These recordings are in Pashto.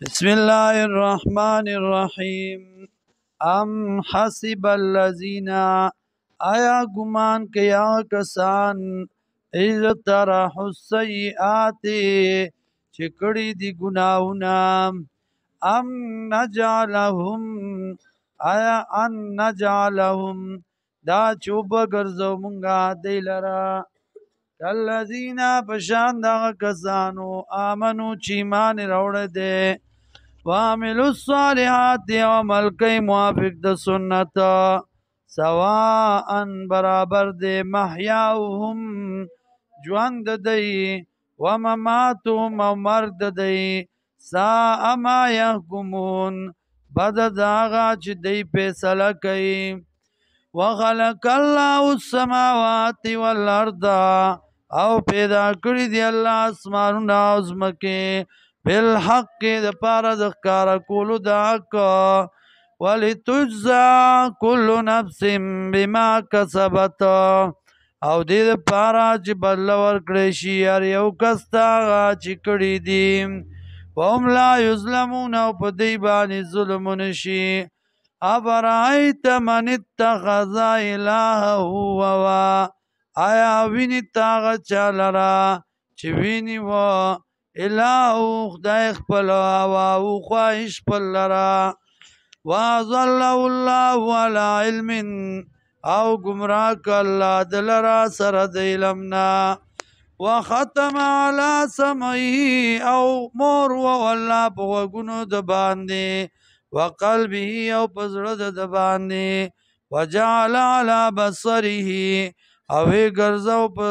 بسم الله الرحمن الرحیم. ام حسب الذین آیا گمان کیا کسان اجترحوا السیئات چکڑی دی گناہونا ام نجعلهم آیا ان نجعلهم دا چوب گرزو منگا دی لرا کالذین پشان دا کسانو آمنو چیمان روڑ دے وعملوا الصالحات وعمل کئی موافق د سنت سواء برابر دے محیاهم ژوند دی ومماتهم او مرگ دی ساء ما يحکمون بد داغا چې دی فیصله کوي وخلق الله السماوات والارض او پیدا کړی دی الله اسمانونه او ځمکې بالحق د پاره د ښکارا کولو د حق ولتجزا كل نفس بما کسبت او دې د پاره چې بدله ورکړی شي هر یو کس ته هغه چې کړي دي وهم لا یظلمون او په دې باندې ظلم نشي افرأیت من اتخذ الهه هوا آیا ویني تاغه چا لرا چې ویني و الهو خدای خپل هوا او خواهش خپل لرا وأضله الله على علم او گمراه ک الله دلرا سره د علمنا وختم على سمعه او مور و الله په وګونو د باندې وقلبه او پزړه د باندې وجعل على بصره او ګرځاو په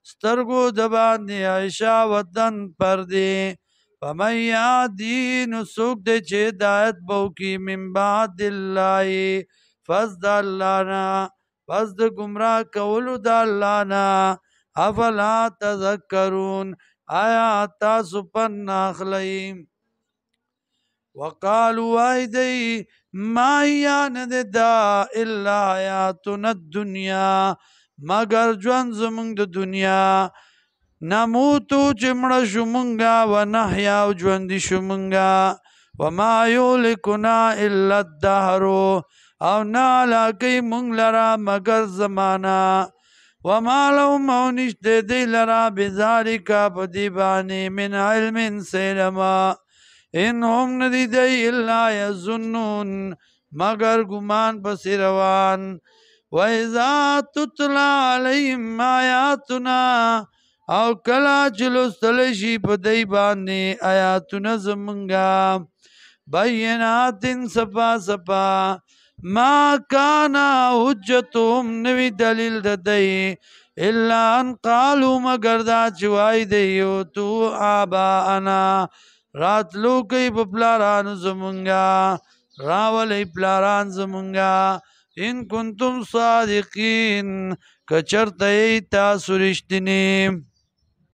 سترګو د باندې عائشہ ودن پردې فمن يهدي سوق د چې هدایت بو کی من بعد الله فزد الله نا فزد گمراه کولو د الله نا افلا تذکرون آیا تاسو پن اخلئ وقالوا ایدی ما یاندا الا حیاتنا الدنیا مگر ژوند زمونږ د دنیا نموتو چې مړه شو مونږه ونحیا او ژوندي شو مونږه وما یهلکنا الا الدهر او نه هلاکوي مونږ لره مگر زمانه وما لهم او نشته دی لره بذلک په دې باندې من علم څه علم ان هم ندی دی الا یظنون مگر ګمان پسې روان وَإِذَا تُتْلَى عَلَيْهِمْ آيَاتُنَا او کلا چې لوستل شي په دی باندې آیاتونه زمونږه بینات صفا صفا ما کان حجتهم نوی دلیل د دی الا ان قالوا مگر دا چې وای دی یو تو آباءنا راتلو کوي په پلارانو زمونږه راولې پلاران زمونږه ان کنتم صادقین کچرته تاسو رښتینی